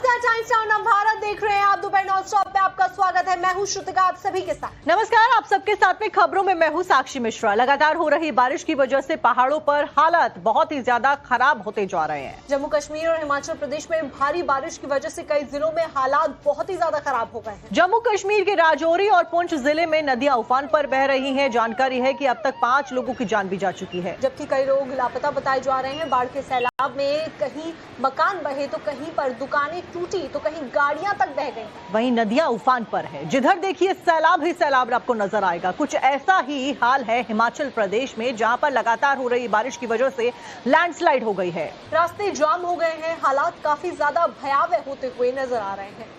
नमस्कार, times town आप भारत देख रहे हैं। आप दोपहर नॉन स्टॉप पे आपका स्वागत है। मैं हूं श्रुतिका, आप सभी के साथ। नमस्कार, आप सबके साथ में खबरों में मैं हूं साक्षी मिश्रा। लगातार हो रही बारिश की वजह से पहाड़ों पर हालात बहुत ही ज्यादा खराब होते जा रहे हैं। जम्मू कश्मीर और हिमाचल प्रदेश में भारी बारिश की वजह से कई जिलों में हालात बहुत ही ज्यादा खराब हो गए हैं। जम्मू कश्मीर के राजौरी और पुंछ जिले में नदियां उफान पर बह रही हैं। जानकारी है कि अब तक 5 लोगों की जान भी जा चुकी है, जबकि कई लोग लापता बताए जा रहे हैं। बाढ़ के सैलाब में कहीं मकान बहे तो कहीं पर दुकानें टूटी तो कहीं गाड़ियां तक बह गई। वहीं नदियां उफान पर है। जिधर देखिए सैलाब ही सैलाब आपको नजर आएगा। कुछ ऐसा ही हाल है हिमाचल प्रदेश में, जहां पर लगातार हो रही बारिश की वजह से लैंडस्लाइड हो गई है। रास्ते जाम हो गए हैं। हालात काफी ज्यादा भयावह होते हुए नजर आ रहे हैं।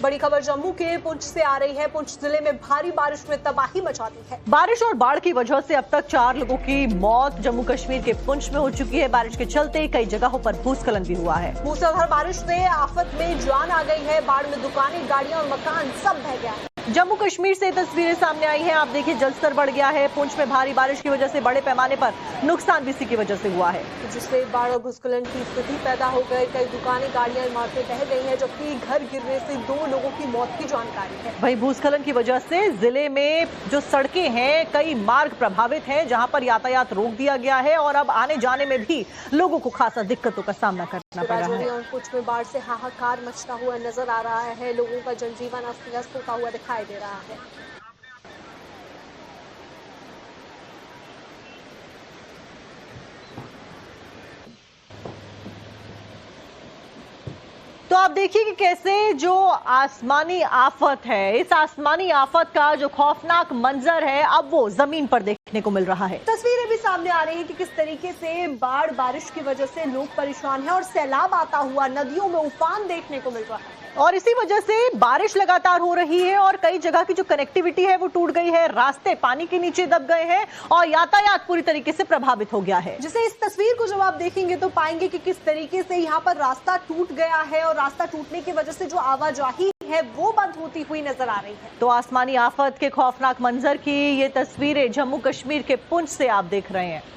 बड़ी खबर जम्मू के पुंछ से आ रही है। पुंछ जिले में भारी बारिश में तबाही मचा दी है। बारिश और बाढ़ की वजह से अब तक 4 लोगों की मौत जम्मू कश्मीर के पुंछ में हो चुकी है। बारिश के चलते कई जगहों पर भूस्खलन भी हुआ है। मूसलाधार बारिश से आफत में जान आ गई है। बाढ़ में दुकानें, गाड़ियां और मकान सब बह गया है। जम्मू कश्मीर से तस्वीरें सामने आई हैं। आप देखिए जलस्तर बढ़ गया है। पुंछ में भारी बारिश की वजह से बड़े पैमाने पर नुकसान भी इसी की वजह से हुआ है, जिससे बाढ़ और भूस्खलन की स्थिति पैदा हो गई। कई दुकानें, गाड़ियां, इमारतें बह गई हैं, जबकि घर गिरने से 2 लोगों की मौत की जानकारी है। वहीं भूस्खलन की वजह से जिले में जो सड़कें हैं, कई मार्ग प्रभावित हैं, जहां पर यातायात रोक दिया गया है और अब आने जाने में भी लोगों को खासा दिक्कतों का सामना करना पड़ रहा है। और पुंछ में बाढ़ से हाहाकार मचता हुआ नजर आ रहा है। लोगों का जनजीवन अस्त व्यस्त होता हुआ दिखाई दे रहा है। तो आप देखिए कि कैसे जो आसमानी आफत है, इस आसमानी आफत का जो खौफनाक मंजर है, अब वो जमीन पर देखने को मिल रहा है। तस्वीरें भी सामने आ रही हैं कि किस तरीके से बाढ़ बारिश की वजह से लोग परेशान हैं और सैलाब आता हुआ नदियों में उफान देखने को मिल रहा है। और इसी वजह से बारिश लगातार हो रही है और कई जगह की जो कनेक्टिविटी है वो टूट गई है। रास्ते पानी के नीचे दब गए हैं और यातायात पूरी तरीके से प्रभावित हो गया है। जिसे इस तस्वीर को जब आप देखेंगे तो पाएंगे कि किस तरीके से यहाँ पर रास्ता टूट गया है और रास्ता टूटने की वजह से जो आवाजाही है वो बंद होती हुई नजर आ रही है। तो आसमानी आफत के खौफनाक मंजर की ये तस्वीरें जम्मू कश्मीर के पुंछ से आप देख रहे हैं।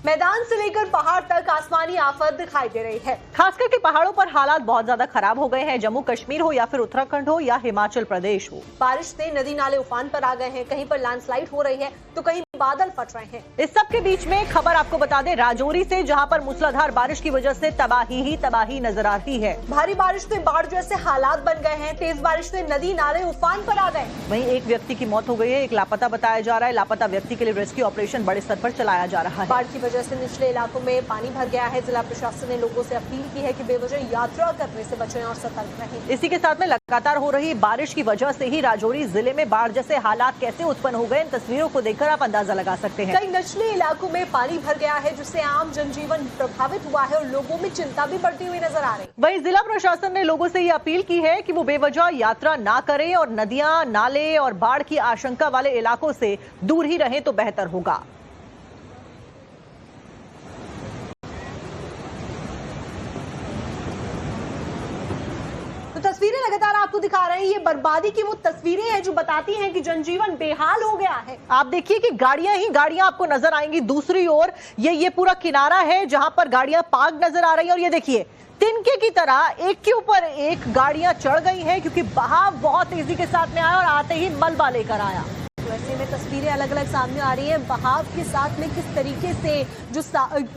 मैदान से लेकर पहाड़ तक आसमानी आफत दिखाई दे रही है। खास करके पहाड़ों पर हालात बहुत ज्यादा खराब हो गए हैं। जम्मू कश्मीर हो या फिर उत्तराखंड हो या हिमाचल प्रदेश हो, बारिश से नदी नाले उफान पर आ गए हैं। कहीं पर लैंडस्लाइड हो रही है तो कहीं बादल फट रहे हैं। इस सब के बीच में खबर आपको बता दें राजौरी से, जहां पर मूसलाधार बारिश की वजह से तबाही ही तबाही नजर आ रही है। भारी बारिश से बाढ़ जैसे हालात बन गए हैं। तेज बारिश से नदी नाले उफान पर आ गए। वहीं एक व्यक्ति की मौत हो गई है, एक लापता बताया जा रहा है। लापता व्यक्ति के लिए रेस्क्यू ऑपरेशन बड़े स्तर पर चलाया जा रहा है। बाढ़ की वजह से निचले इलाकों में पानी भर गया है। जिला प्रशासन ने लोगों से अपील की है कि बेवजह यात्रा करने से बचें और सतर्क रहें। इसी के साथ में लगातार हो रही बारिश की वजह से ही राजौरी जिले में बाढ़ जैसे हालात कैसे उत्पन्न हो गए, इन तस्वीरों को देखकर आप अंदाजा लगा सकते हैं। कई निचले इलाकों में पानी भर गया है, जिससे आम जनजीवन प्रभावित हुआ है और लोगों में चिंता भी बढ़ती हुई नजर आ रही। वहीं जिला प्रशासन ने लोगों से ये अपील की है कि वो बेवजह यात्रा ना करें और नदियां, नाले और बाढ़ की आशंका वाले इलाकों से दूर ही रहें तो बेहतर होगा। तस्वीरें लगातार आपको दिखा रहे हैं। ये बर्बादी की वो तस्वीरें हैं जो बताती हैं कि जनजीवन बेहाल हो गया है। आप देखिए कि गाड़ियां ही गाड़ियां आपको नजर आएंगी। दूसरी ओर ये पूरा किनारा है जहां पर गाड़ियां पार्क नजर आ रही हैं और ये देखिए तिनके की तरह एक के ऊपर एक गाड़ियां चढ़ गई हैं, क्योंकि बहाव बहुत तेजी के साथ में आया और आते ही मलबा लेकर आया। ऐसे में तस्वीरें अलग अलग सामने आ रही है। बहाव के साथ में किस तरीके से जो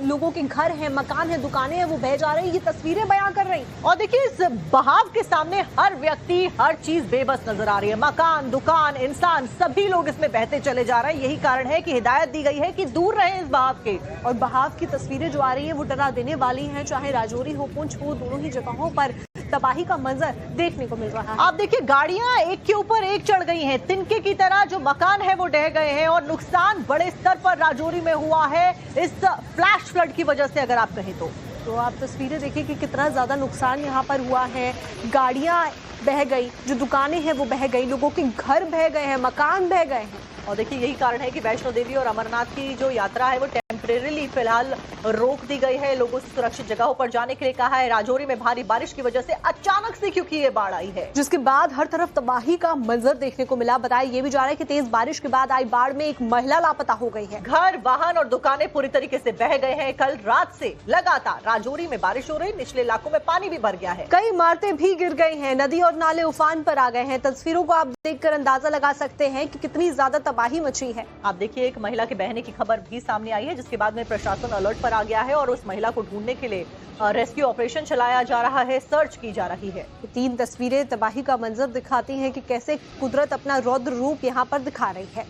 लोगों के घर हैं, मकान हैं, दुकानें हैं, वो बह जा रही है। ये तस्वीरें बयां कर रही। और देखिए इस बहाव के सामने हर व्यक्ति, हर चीज बेबस नजर आ रही है। मकान, दुकान, इंसान, सभी लोग इसमें बहते चले जा रहे हैं। यही कारण है कि हिदायत दी गई है कि दूर रहें इस बहाव के। और बहाव की तस्वीरें जो आ रही है वो डरा देने वाली हैं। चाहे राजौरी हो, पुंछ हो, दोनों ही जगहों पर तबाही का मंजर देखने को मिल रहा है। आप देखिए गाड़ियां एक के ऊपर एक चढ़ गई हैं। तिनके की तरह जो मकान है वो ढह गए हैं और नुकसान बड़े स्तर पर राजौरी में हुआ है इस फ्लैश फ्लड की वजह से, अगर आप कहें तो आप तस्वीरें देखिए कि कितना ज्यादा नुकसान यहाँ पर हुआ है। गाड़ियां बह गई, जो दुकानें हैं वो बह गई, लोगों के घर बह गए हैं, मकान बह गए हैं। और देखिए यही कारण है कि वैष्णो देवी और अमरनाथ की जो यात्रा है वो टेम्परेरीली फिलहाल रोक दी गई है, लोगों से सुरक्षित जगहों पर जाने के लिए कहा है। राजौरी में भारी बारिश की वजह से अचानक से क्योंकि ये बाढ़ आई है, जिसके बाद हर तरफ तबाही का मंजर देखने को मिला। बताया ये भी जा रहा है कि तेज बारिश के बाद आई बाढ़ में एक महिला लापता हो गई है। घर, वाहन और दुकानें पूरी तरीके से बह गए हैं। कल रात से लगातार राजौरी में बारिश हो रही, निचले इलाकों में पानी भी भर गया है। कई इमारतें भी गिर गई हैं, नदी और नाले उफान पर आ गए हैं। तस्वीरों को आप देखकर अंदाजा लगा सकते हैं कि कितनी ज्यादा तबाही मची है। आप देखिए, एक महिला के बहने की खबर भी सामने आई है, जिसके बाद में प्रशासन अलर्ट पर आ गया है और उस महिला को ढूंढने के लिए रेस्क्यू ऑपरेशन चलाया जा रहा है, सर्च की जा रही है। 3 तस्वीरें तबाही का मंजर दिखाती हैं कि कैसे कुदरत अपना रौद्र रूप यहाँ पर दिखा रही है।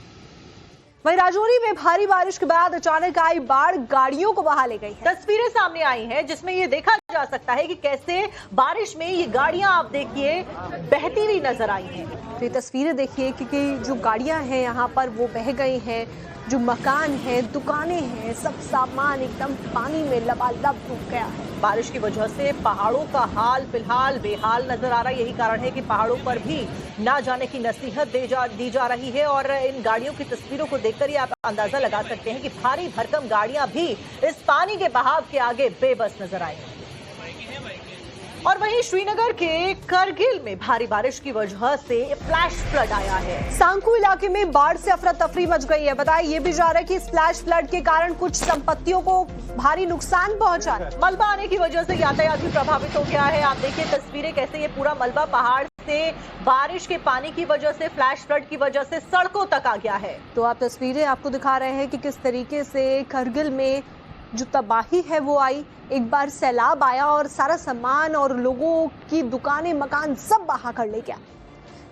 वहीं राजौरी में भारी बारिश के बाद अचानक आई बाढ़ गाड़ियों को बहा ले गई है। तस्वीरें सामने आई हैं जिसमें ये देखा जा सकता है कि कैसे बारिश में ये गाड़ियां, आप देखिए, बहती हुई नजर आई हैं। तो ये तस्वीरें देखिए कि जो गाड़ियां हैं यहाँ पर वो बह गई हैं, जो मकान है, दुकानें हैं, सब सामान एकदम पानी में लबालब डूब गया है। बारिश की वजह से पहाड़ों का हाल फिलहाल बेहाल नजर आ रहा है। यही कारण है कि पहाड़ों पर भी ना जाने की नसीहत दी जा रही है और इन गाड़ियों की तस्वीरों को देखकर ही आप अंदाजा लगा सकते हैं कि भारी भरकम गाड़ियां भी इस पानी के बहाव के आगे बेबस नजर आई। और वहीं श्रीनगर के करगिल में भारी बारिश की वजह से फ्लैश फ्लड आया है। सांकू इलाके में बाढ़ से अफरा तफरी मच गई है। बताया ये भी जा रहा है कि फ्लैश फ्लड के कारण कुछ संपत्तियों को भारी नुकसान पहुंचा है। मलबा आने की वजह से यातायात भी प्रभावित हो गया है। आप देखिए तस्वीरें कैसे ये पूरा मलबा पहाड़ से बारिश के पानी की वजह से, फ्लैश फ्लड की वजह से सड़कों तक आ गया है। तो आप तस्वीरें आपको दिखा रहे हैं कि किस तरीके से करगिल में जो तबाही है वो आई। एक बार सैलाब आया और सारा सामान और लोगों की दुकानें, मकान सब बहा कर ले गया।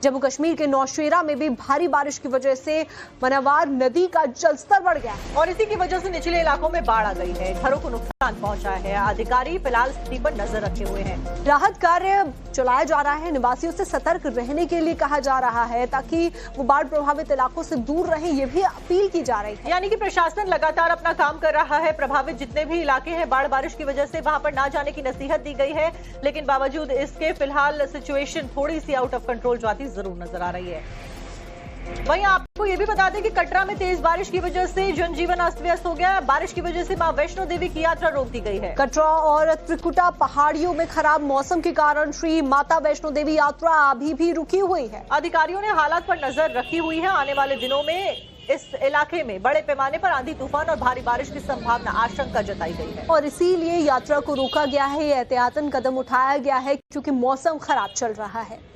जम्मू कश्मीर के नौशेरा में भी भारी बारिश की वजह से मनवार नदी का जलस्तर बढ़ गया और इसी की वजह से निचले इलाकों में बाढ़ आ गई है, घरों को नुकसान पहुंचा है। अधिकारी फिलहाल स्थिति पर नजर रखे हुए हैं। राहत कार्य चलाया जा रहा है, निवासियों से सतर्क रहने के लिए कहा जा रहा है ताकि वो बाढ़ प्रभावित इलाकों से दूर रहें, ये भी अपील की जा रही है। यानी कि प्रशासन लगातार अपना काम कर रहा है। प्रभावित जितने भी इलाके हैं बाढ़ बारिश की वजह से, वहां पर ना जाने की नसीहत दी गई है, लेकिन बावजूद इसके फिलहाल सिचुएशन थोड़ी सी आउट ऑफ कंट्रोल जाती जरूर नजर आ रही है। वहीं आपको ये भी बता दें कि कटरा में तेज बारिश की वजह से जनजीवन अस्त व्यस्त हो गया। बारिश की वजह से मां वैष्णो देवी की यात्रा रोक दी गई है। कटरा और त्रिकुटा पहाड़ियों में खराब मौसम के कारण श्री माता वैष्णो देवी यात्रा अभी भी रुकी हुई है। अधिकारियों ने हालात पर नजर रखी हुई है। आने वाले दिनों में इस इलाके में बड़े पैमाने पर आंधी तूफान और भारी बारिश की संभावना, आशंका जताई गई है और इसीलिए यात्रा को रोका गया है। एहतियातन कदम उठाया गया है क्योंकि मौसम खराब चल रहा है।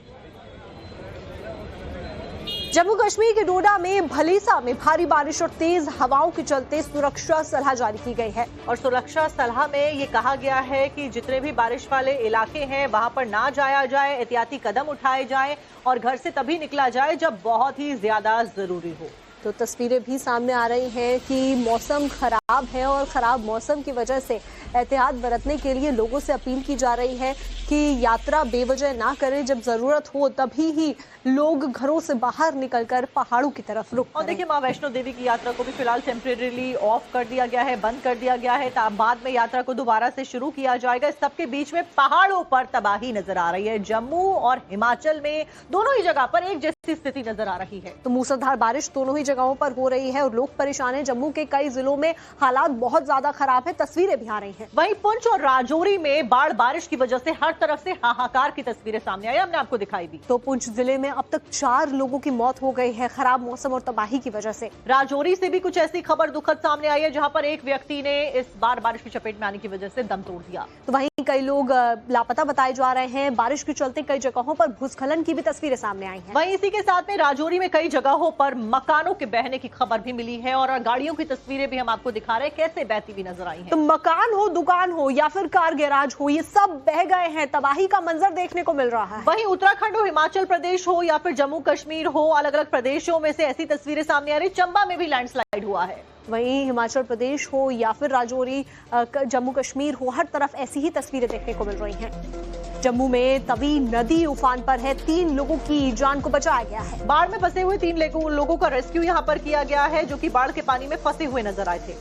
जम्मू कश्मीर के डोडा में भलीसा में भारी बारिश और तेज हवाओं के चलते सुरक्षा सलाह जारी की गई है और सुरक्षा सलाह में ये कहा गया है कि जितने भी बारिश वाले इलाके हैं वहां पर ना जाया जाए, एहतियाती कदम उठाए जाएं और घर से तभी निकला जाए जब बहुत ही ज्यादा जरूरी हो। तो तस्वीरें भी सामने आ रही हैं कि मौसम खराब है और खराब मौसम की वजह से एहतियात बरतने के लिए लोगों से अपील की जा रही है कि यात्रा बेवजह ना करें। जब जरूरत हो तभी ही लोग घरों से बाहर निकलकर पहाड़ों की तरफ रुक करें। और देखिए मां वैष्णो देवी की यात्रा को भी फिलहाल टेम्परेरीली ऑफ कर दिया गया है, बंद कर दिया गया है। बाद में यात्रा को दोबारा से शुरू किया जाएगा। इस सबके बीच में पहाड़ों पर तबाही नजर आ रही है। जम्मू और हिमाचल में दोनों ही जगह पर एक जैसी स्थिति नजर आ रही है। तो मूसलाधार बारिश दोनों ही जगहों पर हो रही है और लोग परेशान हैं। जम्मू के कई जिलों में हालात बहुत ज्यादा खराब है, तस्वीरें भी आ रही हैं। वहीं पुंछ और राजौरी में बाढ़ बारिश की वजह से हर तरफ से हाहाकार की तस्वीरें सामने आई, हमने आपको दिखाई दी। तो पुंछ जिले में अब तक 4 लोगों की मौत हो गई है खराब मौसम और तबाही की वजह से। राजौरी से भी कुछ ऐसी खबर दुखद सामने आई है जहां पर एक व्यक्ति ने इस बार बारिश की चपेट में आने की वजह से दम तोड़ दिया। तो वहीं कई लोग लापता बताए जा रहे हैं। बारिश के चलते कई जगहों पर भूस्खलन की भी तस्वीरें सामने आई हैं। वहीं इसी के साथ में राजौरी में कई जगहों पर मकानों के बहने की खबर भी मिली है और गाड़ियों की तस्वीरें भी हम आपको दिखा रहे हैं कैसे बहती हुई नजर आई हैं। तो मकान हो, दुकान हो या फिर कार गैराज हो, ये सब बह गए हैं। तबाही का मंजर देखने को मिल रहा है। वहीं उत्तराखंड हो, हिमाचल प्रदेश हो या फिर जम्मू कश्मीर हो, अलग अलग प्रदेशों में से ऐसी तस्वीरें सामने आ रही। चंबा में भी लैंडस्लाइड हुआ है। वहीं हिमाचल प्रदेश हो या फिर राजौरी, जम्मू कश्मीर हो, हर तरफ ऐसी ही तस्वीरें देखने को मिल रही हैं। जम्मू में तवी नदी उफान पर है, 3 लोगों की जान को बचाया गया है। बाढ़ में फंसे हुए 3 लोगों का रेस्क्यू यहां पर किया गया है जो कि बाढ़ के पानी में फंसे हुए नजर आए थे।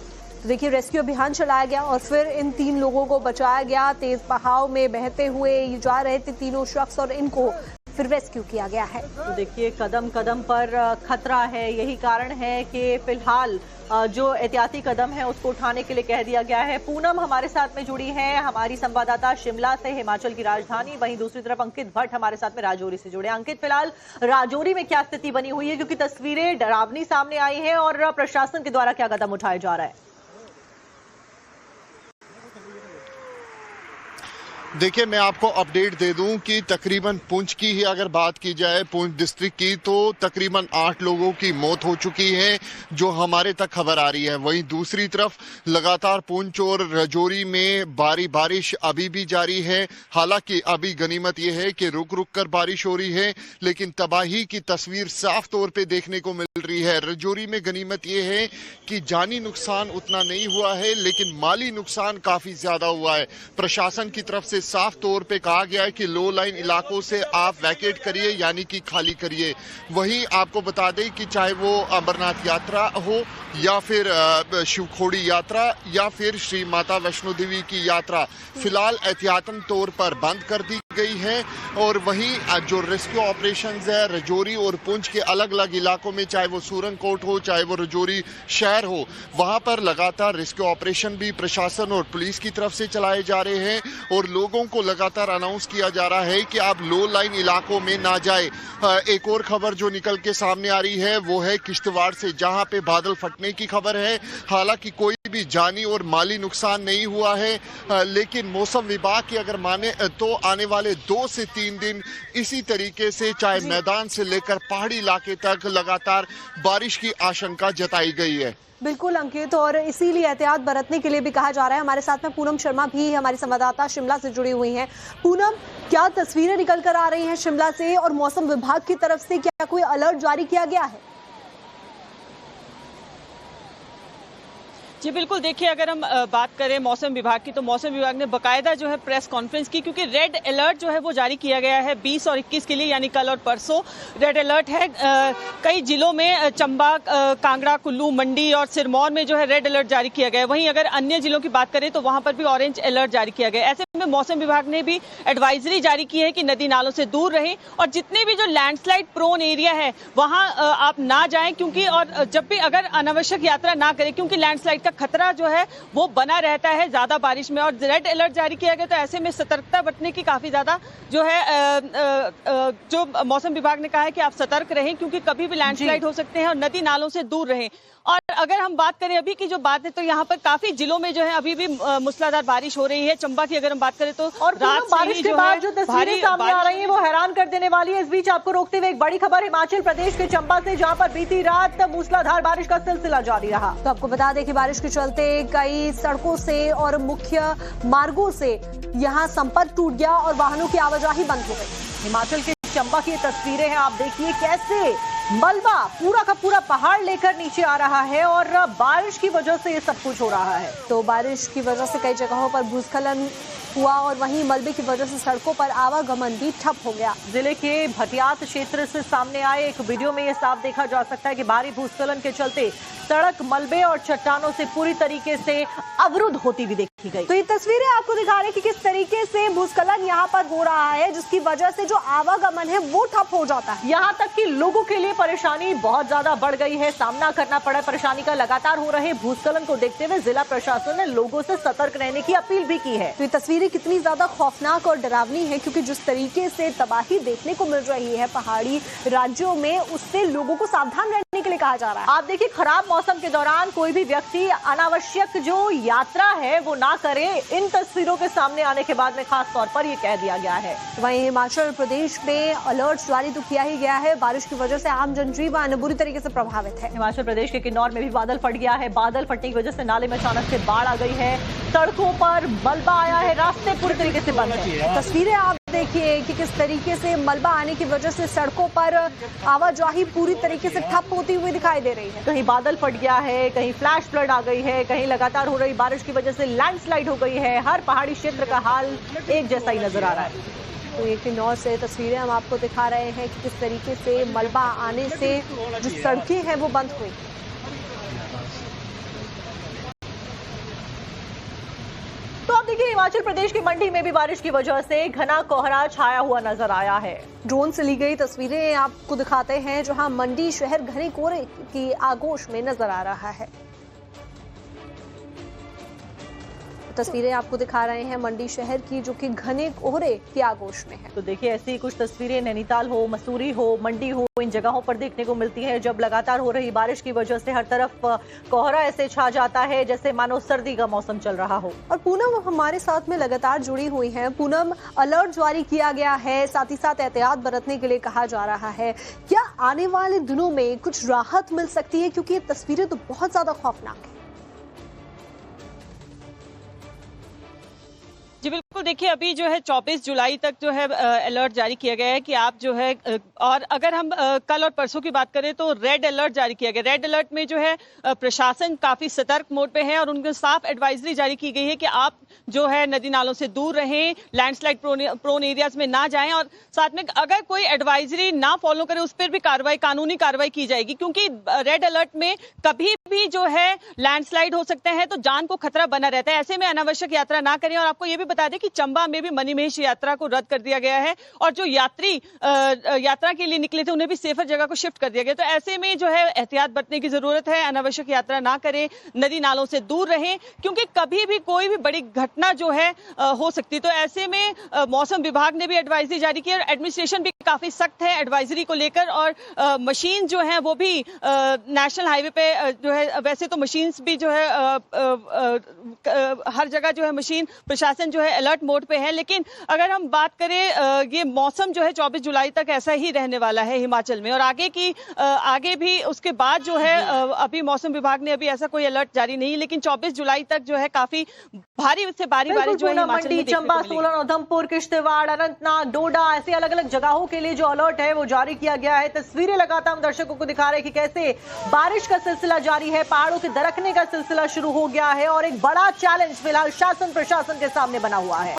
तो देखिए रेस्क्यू अभियान चलाया गया और फिर इन 3 लोगों को बचाया गया। तेज बहाव में बहते हुए जा रहे थे तीनों शख्स और इनको फिर रेस्क्यू किया गया है। तो देखिए कदम कदम पर खतरा है, यही कारण है कि फिलहाल जो एहतियाती कदम है उसको उठाने के लिए कह दिया गया है। पूनम हमारे साथ में जुड़ी है, हमारी संवाददाता शिमला से, हिमाचल की राजधानी। वहीं दूसरी तरफ अंकित भट्ट हमारे साथ में राजौरी से जुड़े। अंकित, फिलहाल राजौरी में क्या स्थिति बनी हुई है, क्योंकि तस्वीरें डरावनी सामने आई हैं और प्रशासन के द्वारा क्या कदम उठाया जा रहा है? देखिए, मैं आपको अपडेट दे दूं कि तकरीबन पुंछ की ही अगर बात की जाए, पुंछ डिस्ट्रिक्ट की, तो तकरीबन 8 लोगों की मौत हो चुकी है जो हमारे तक खबर आ रही है। वहीं दूसरी तरफ लगातार पुंछ और राजौरी में बारिश अभी भी जारी है। हालांकि अभी गनीमत यह है कि रुक रुक कर बारिश हो रही है, लेकिन तबाही की तस्वीर साफ तौर पे देखने को मिल रही है। राजौरी में गनीमत यह है कि जानी नुकसान उतना नहीं हुआ है, लेकिन माली नुकसान काफी ज्यादा हुआ है। प्रशासन की तरफ से साफ तौर पे कहा गया है कि लो लाइन इलाकों से आप वैकेट करिए, यानी कि खाली करिए। वहीं आपको बता दें कि चाहे वो अमरनाथ यात्रा हो या फिर शिवखोड़ी यात्रा या फिर श्री माता वैष्णो देवी की यात्रा, फिलहाल एहतियातन तौर पर बंद कर दी गई है। और वहीं जो रेस्क्यू ऑपरेशंस है राजौरी और पुंछ के अलग अलग इलाकों में, चाहे वो सूरनकोट हो, चाहे वो राजौरी शहर हो, वहां पर लगातार रेस्क्यू ऑपरेशन भी प्रशासन और पुलिस की तरफ से चलाए जा रहे हैं और लोगों को लगातार अनाउंस किया जा रहा है कि आप लो लाइन इलाकों में ना जाए। एक और खबर जो निकल के सामने आ रही है वो है किश्तवाड़ से, जहां पे बादल फटने की खबर है। हालांकि कोई भी जानी और माली नुकसान नहीं हुआ है, लेकिन मौसम विभाग की अगर माने तो आने वाले 2 से 3 दिन इसी तरीके से चाहे मैदान से लेकर पहाड़ी इलाके तक लगातार बारिश की आशंका जताई गई है। बिल्कुल अंकित, और इसीलिए एहतियात बरतने के लिए भी कहा जा रहा है। हमारे साथ में पूनम शर्मा भी हमारी संवाददाता शिमला से जुड़ी हुई हैं। पूनम, क्या तस्वीरें निकल कर आ रही हैं शिमला से, और मौसम विभाग की तरफ से क्या कोई अलर्ट जारी किया गया है? जी बिल्कुल, देखिए अगर हम बात करें मौसम विभाग की, तो मौसम विभाग ने बाकायदा जो है प्रेस कॉन्फ्रेंस की, क्योंकि रेड अलर्ट जो है वो जारी किया गया है 20 और 21 के लिए, यानी कल और परसों रेड अलर्ट है। कई जिलों में चंबा, कांगड़ा, कुल्लू, मंडी और सिरमौर में जो है रेड अलर्ट जारी किया गया है। वहीं अगर अन्य जिलों की बात करें तो वहां पर भी ऑरेंज अलर्ट जारी किया गया है। ऐसे में मौसम विभाग ने भी एडवाइजरी जारी की है कि नदी नालों से दूर रहें और जितने भी जो लैंडस्लाइड प्रोन एरिया है वहां आप ना जाएं, क्योंकि और जब भी अगर अनावश्यक यात्रा ना करें, क्योंकि लैंडस्लाइड का खतरा जो है वो बना रहता है ज्यादा बारिश में। और रेड अलर्ट जारी किया गया, तो ऐसे में सतर्कता बरतने की काफी ज्यादा जो है जो मौसम विभाग ने कहा है कि आप सतर्क रहें, क्योंकि कभी भी लैंडस्लाइड हो सकते हैं और नदी नालों से दूर रहें। और अगर हम बात करें अभी की जो बात है, तो यहाँ पर काफी जिलों में जो है अभी भी मूसलाधार बारिश हो रही है। चंबा की अगर हम बात करें तो और रात बारिश के बाद जो तस्वीरें सामने आ रही हैं वो हैरान कर देने वाली है। इस बीच आपको रोकते हुए एक बड़ी खबर हिमाचल प्रदेश के चंबा से, जहां पर बीती रात मूसलाधार बारिश का सिलसिला जारी रहा। तो आपको बता दें कि बारिश के चलते कई सड़कों से और मुख्य मार्गों से यहाँ संपर्क टूट गया और वाहनों की आवाजाही बंद हो गई। हिमाचल के चंबा की तस्वीरें हैं, आप देखिए कैसे मलबा पूरा का पूरा पहाड़ लेकर नीचे आ रहा है और बारिश की वजह से ये सब कुछ हो रहा है। तो बारिश की वजह से कई जगहों पर भूस्खलन हुआ और वहीं मलबे की वजह से सड़कों पर आवागमन भी ठप हो गया। जिले के भटियात क्षेत्र से सामने आए एक वीडियो में ये साफ देखा जा सकता है कि भारी भूस्खलन के चलते सड़क मलबे और चट्टानों से पूरी तरीके से अवरुद्ध होती भी देखी गई। तो ये तस्वीरें आपको दिखा रही है कि किस तरीके से भूस्खलन यहाँ पर हो रहा है, जिसकी वजह से जो आवागमन है वो ठप हो जाता है। यहाँ तक कि लोगों के लिए परेशानी बहुत ज्यादा बढ़ गई है, सामना करना पड़ा परेशानी का। लगातार हो रहे भूस्खलन को देखते हुए जिला प्रशासन ने लोगों से सतर्क रहने की अपील भी की है। तो ये तस्वीरें कितनी ज्यादा खौफनाक और डरावनी है, क्योंकि जिस तरीके से तबाही देखने को मिल रही है पहाड़ी राज्यों में, उससे लोगों को सावधान रहने के लिए कहा जा रहा है। आप देखिए, खराब मौसम के दौरान कोई भी व्यक्ति अनावश्यक जो यात्रा है वो ना करे। इन तस्वीरों के सामने आने के बाद में खास तौर पर ये कह दिया गया है। वहीं हिमाचल प्रदेश में अलर्ट जारी तो किया ही गया है। बारिश की वजह से आम जनजीवन बुरी तरीके से प्रभावित है। हिमाचल प्रदेश के किन्नौर में भी बादल फट गया है। बादल फटने की वजह से नाले में अचानक से बाढ़ आ गई है, सड़कों पर मलबा आया है, रास्ते पूरी तरीके से बंद है। तस्वीरें आप देखिए कि किस तरीके से मलबा आने की वजह से सड़कों पर आवाजाही पूरी तरीके से ठप होती हुई दिखाई दे रही है। कहीं बादल फट गया है, कहीं फ्लैश फ्लड आ गई है, कहीं लगातार हो रही बारिश की वजह से लैंडस्लाइड हो गई है। हर पहाड़ी क्षेत्र का हाल एक जैसा ही नजर आ रहा है। तो ये किन्नौर से तस्वीरें हम आपको दिखा रहे हैं कि किस तरीके से मलबा आने से जो सड़कें हैं वो बंद हुई। तो आप देखिए हिमाचल प्रदेश की मंडी में भी बारिश की वजह से घना कोहरा छाया हुआ नजर आया है। ड्रोन से ली गई तस्वीरें आपको दिखाते हैं, जहां मंडी शहर घने कोहरे की आगोश में नजर आ रहा है। तस्वीरें आपको दिखा रहे हैं मंडी शहर की, जो कि घने कोहरे की आगोश में है। तो देखिए, ऐसी कुछ तस्वीरें नैनीताल हो, मसूरी हो, मंडी हो, इन जगहों पर देखने को मिलती है, जब लगातार हो रही बारिश की वजह से हर तरफ कोहरा ऐसे छा जाता है जैसे मानो सर्दी का मौसम चल रहा हो। और पूनम हमारे साथ में लगातार जुड़ी हुई हैं। पूनम, अलर्ट जारी किया गया है, साथ ही साथ एहतियात बरतने के लिए कहा जा रहा है। क्या आने वाले दिनों में कुछ राहत मिल सकती है, क्योंकि ये तस्वीरें तो बहुत ज्यादा खौफनाक है। जी बिल्कुल, देखिए अभी जो है 24 जुलाई तक जो है अलर्ट जारी किया गया है कि आप जो है, और अगर हम कल और परसों की बात करें तो रेड अलर्ट जारी किया गया। रेड अलर्ट में जो है प्रशासन काफी सतर्क मोड पे है और उनको साफ एडवाइजरी जारी की गई है कि आप जो है नदी नालों से दूर रहें, लैंडस्लाइड प्रोन एरियाज में ना जाएं, और साथ में अगर कोई एडवाइजरी ना फॉलो करे उस पर भी कानूनी कार्रवाई की जाएगी, क्योंकि रेड अलर्ट में कभी भी जो है लैंडस्लाइड हो सकते हैं, तो जान को खतरा बना रहता है। ऐसे में अनावश्यक यात्रा ना करें। और आपको ये भी बता दें कि चंबा में भी मणिमहेश यात्रा को रद्द कर दिया गया है, और जो यात्री यात्रा के लिए निकले थे उन्हें भी सेफर जगह को शिफ्ट कर दिया गया। तो ऐसे में जो है एहतियात बरतने की जरूरत है, अनावश्यक यात्रा ना करें, नदी नालों से दूर रहें, क्योंकि कभी भी कोई भी बड़ी घटना जो है हो सकती। तो ऐसे में मौसम विभाग ने भी एडवाइजरी जारी की और एडमिनिस्ट्रेशन भी काफी सख्त है एडवाइजरी को लेकर। और मशीन जो है वो भी नेशनल हाईवे पे जो है, वैसे तो मशीन्स भी जो है हर जगह जो है मशीन प्रशासन जो है अलर्ट मोड पे है, लेकिन अगर हम बात करें ये मौसम जो है 24 जुलाई तक ऐसा ही रहने वाला है हिमाचल में, और आगे भी उसके बाद जो है अभी मौसम विभाग ने अभी ऐसा कोई अलर्ट जारी नहीं, लेकिन 24 जुलाई तक जो है काफी भारी से भारी बारिश जो है हिमाचल में चंबा, सोलन, उधमपुर, किश्तवाड़, अनंतनाग, डोडा, ऐसे अलग अलग जगहों के लिए जो अलर्ट है वो जारी किया गया है। तस्वीरें लगातार हम दर्शकों को दिखा रहे हैं कि कैसे बारिश का सिलसिला जारी है, पहाड़ों के दरकने का सिलसिला शुरू हो गया है, और एक बड़ा चैलेंज फिलहाल शासन प्रशासन के सामने बना हुआ है।